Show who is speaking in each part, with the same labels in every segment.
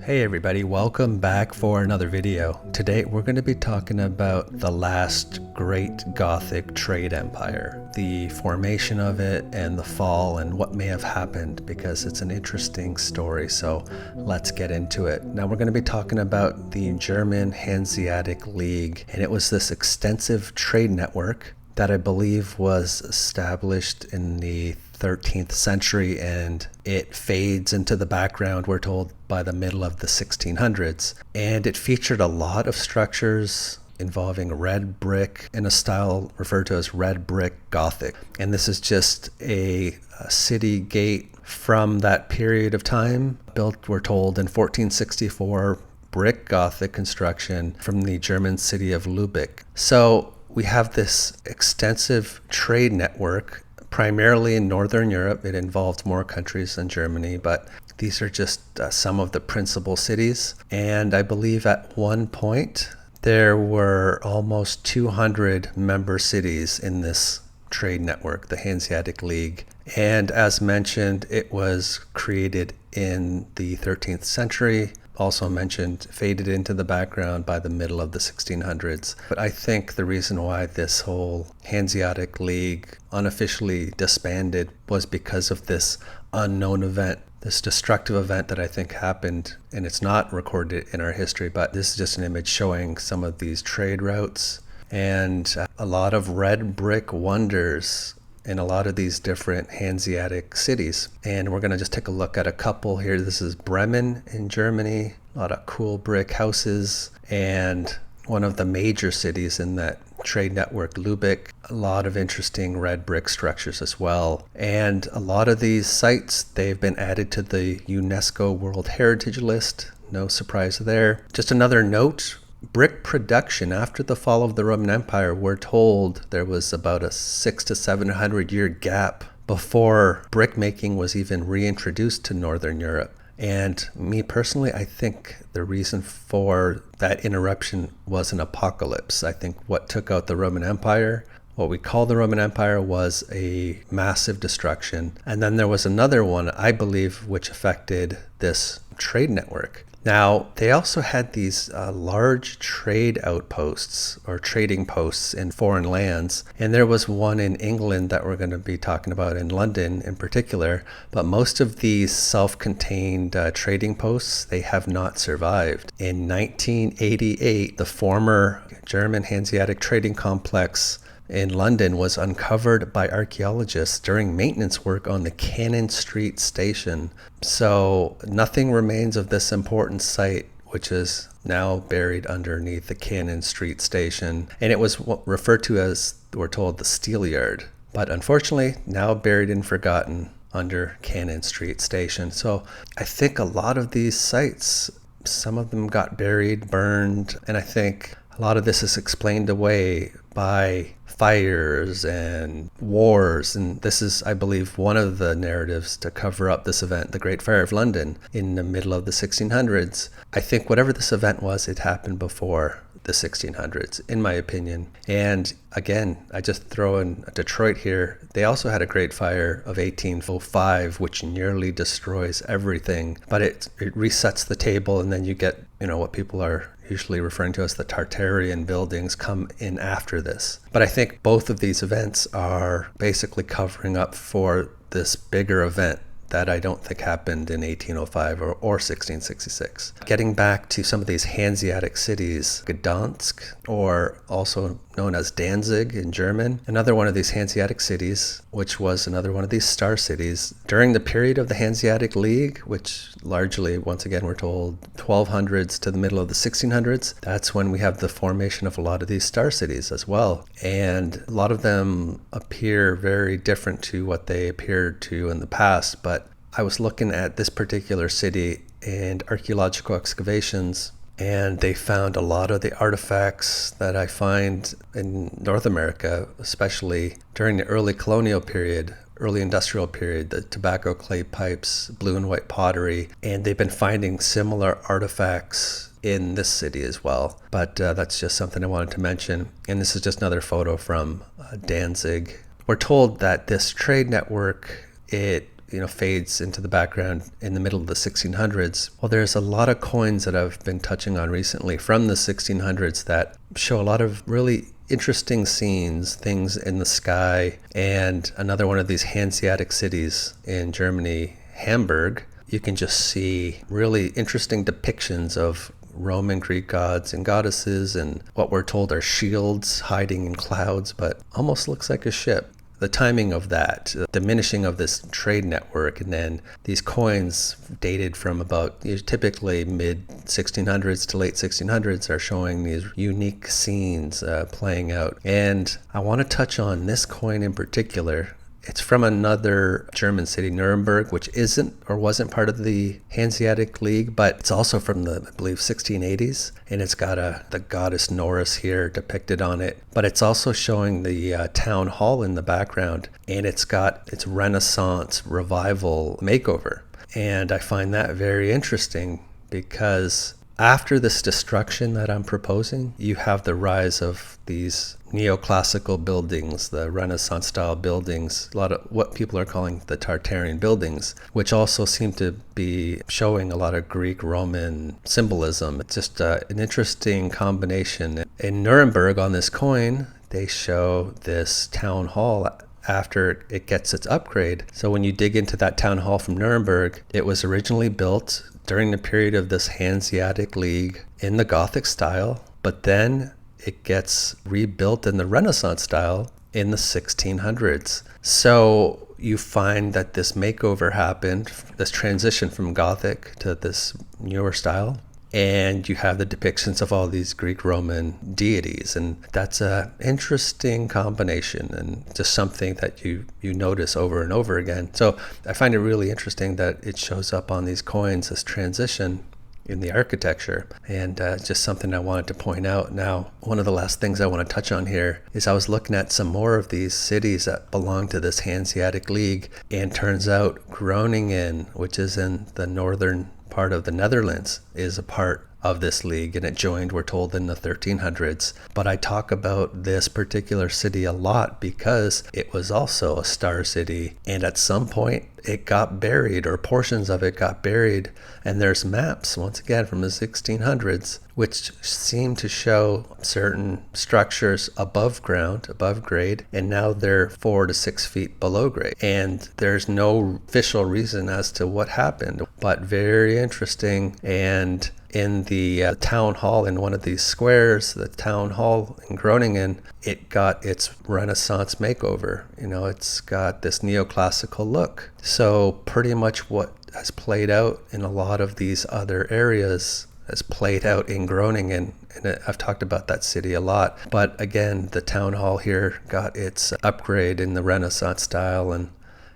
Speaker 1: Hey everybody, welcome back for another video. Today we're going to be talking about the last great Gothic trade empire, the formation of it and the fall and what may have happened, because it's an interesting story. So let's get into it. Now we're going to be talking about the German Hanseatic League, and it was this extensive trade network that I believe was established in the 13th century, and it fades into the background, we're told, by the middle of the 1600s. And it featured a lot of structures involving red brick in a style referred to as red brick Gothic. And this is just a city gate from that period of time, built, we're told, in 1464, brick Gothic construction from the German city of Lübeck. So we have this extensive trade network, primarily in Northern Europe. It involved more countries than Germany, but these are just some of the principal cities. And I believe at one point there were almost 200 member cities in this trade network, the Hanseatic League. And as mentioned, it was created in the 13th century. Also mentioned, faded into the background by the middle of the 1600s. But I think the reason why this whole Hanseatic League unofficially disbanded was because of this unknown event, this destructive event that I think happened, and it's not recorded in our history, but this is just an image showing some of these trade routes and a lot of red brick wonders in a lot of these different Hanseatic cities. And we're going to just take a look at a couple here. This is Bremen in Germany, a lot of cool brick houses, and one of the major cities in that trade network, Lübeck, a lot of interesting red brick structures as well. And a lot of these sites, they've been added to the UNESCO World Heritage List. No surprise there. Just another note, brick production after the fall of the Roman Empire, we're told there was about a 600 to 700 year gap before brick making was even reintroduced to Northern Europe. And me personally, I think the reason for that interruption was an apocalypse. I think what took out the Roman Empire, what we call the Roman Empire, was a massive destruction. And then there was another one, I believe, which affected this trade network. Now, they also had these large trade outposts or trading posts in foreign lands. And there was one in England that we're going to be talking about, in London in particular. But most of these self-contained trading posts, they have not survived. In 1988, the former German Hanseatic trading complex in London was uncovered by archaeologists during maintenance work on the Cannon Street station. So nothing remains of this important site, which is now buried underneath the Cannon Street station. And it was referred to as, we're told, the Steel Yard. But unfortunately, now buried and forgotten under Cannon Street station. So I think a lot of these sites, some of them got buried, burned, and I think a lot of this is explained away by fires and wars. And this is, I believe, one of the narratives to cover up this event, the Great Fire of London in the middle of the 1600s. I think whatever this event was, it happened before the 1600s, in my opinion. And again, I just throw in Detroit here. They also had a Great Fire of 1805, which nearly destroys everything, but it resets the table, and then you get, what people are usually referring to as the Tartarian buildings come in after this. But I think both of these events are basically covering up for this bigger event that I don't think happened in 1805 or 1666. Getting back to some of these Hanseatic cities, Danzig, or also known as Danzig in German, another one of these Hanseatic cities, which was another one of these star cities. During the period of the Hanseatic League, which largely, once again, we're told 1200s to the middle of the 1600s, that's when we have the formation of a lot of these star cities as well. And a lot of them appear very different to what they appeared to in the past, but I was looking at this particular city and archaeological excavations, and they found a lot of the artifacts that I find in North America, especially during the early colonial period, early industrial period, the tobacco clay pipes, blue and white pottery, and they've been finding similar artifacts in this city as well. But that's just something I wanted to mention. And this is just another photo from Danzig. We're told that this trade network, it fades into the background in the middle of the 1600s. Well, there's a lot of coins that I've been touching on recently from the 1600s that show a lot of really interesting scenes, things in the sky. And another one of these Hanseatic cities in Germany, Hamburg, you can just see really interesting depictions of Roman Greek gods and goddesses and what we're told are shields hiding in clouds, but almost looks like a ship. The timing of that, the diminishing of this trade network, and then these coins dated from about typically mid 1600s to late 1600s are showing these unique scenes playing out. And I want to touch on this coin in particular. It's from another German city, Nuremberg, which isn't or wasn't part of the Hanseatic League, but it's also from the, I believe, 1680s. And it's got the goddess Norris here depicted on it. But it's also showing the town hall in the background. And it's got its Renaissance revival makeover. And I find that very interesting because after this destruction that I'm proposing, you have the rise of these neoclassical buildings, the Renaissance style buildings, a lot of what people are calling the Tartarian buildings, which also seem to be showing a lot of Greek Roman symbolism. It's just an interesting combination. In Nuremberg on this coin, they show this town hall after it gets its upgrade. So when you dig into that town hall from Nuremberg, it was originally built during the period of this Hanseatic League in the Gothic style, but then it gets rebuilt in the Renaissance style in the 1600s. So you find that this makeover happened, this transition from Gothic to this newer style, and you have the depictions of all these Greek Roman deities, and that's an interesting combination and just something that you notice over and over again. So I find it really interesting that it shows up on these coins, this transition in the architecture, and just something I wanted to point out. Now, one of the last things I want to touch on here is I was looking at some more of these cities that belong to this Hanseatic League, and turns out Groningen, which is in the northern part of the Netherlands, is a part of this league, and it joined, we're told, in the 1300s. But I talk about this particular city a lot because it was also a star city, and at some point it got buried, or portions of it got buried, and there's maps once again from the 1600s which seem to show certain structures above ground, above grade, and now they're 4 to 6 feet below grade, and there's no official reason as to what happened, but very interesting. And in the town hall, in one of these squares, the town hall in Groningen, it got its Renaissance makeover. It's got this neoclassical look. So pretty much what has played out in a lot of these other areas has played out in Groningen, and I've talked about that city a lot. But again, the town hall here got its upgrade in the Renaissance style, and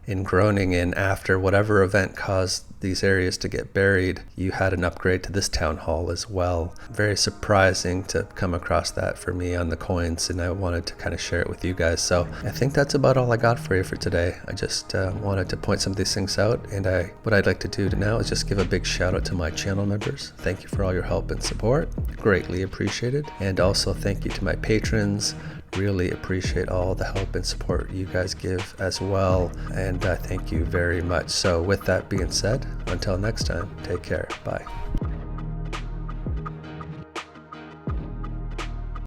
Speaker 1: in Groningen, after whatever event caused these areas to get buried, you had an upgrade to this town hall as well. Very surprising to come across that for me on the coins, and I wanted to kind of share it with you guys. So I think that's about all I got for you for today. I just wanted to point some of these things out, and what I'd like to do now is just give a big shout out to my channel members. Thank you for all your help and support. Greatly appreciated. And also thank you to my patrons. Really appreciate all the help and support you guys give as well, and thank you very much. So with that being said, until next time, take care. Bye.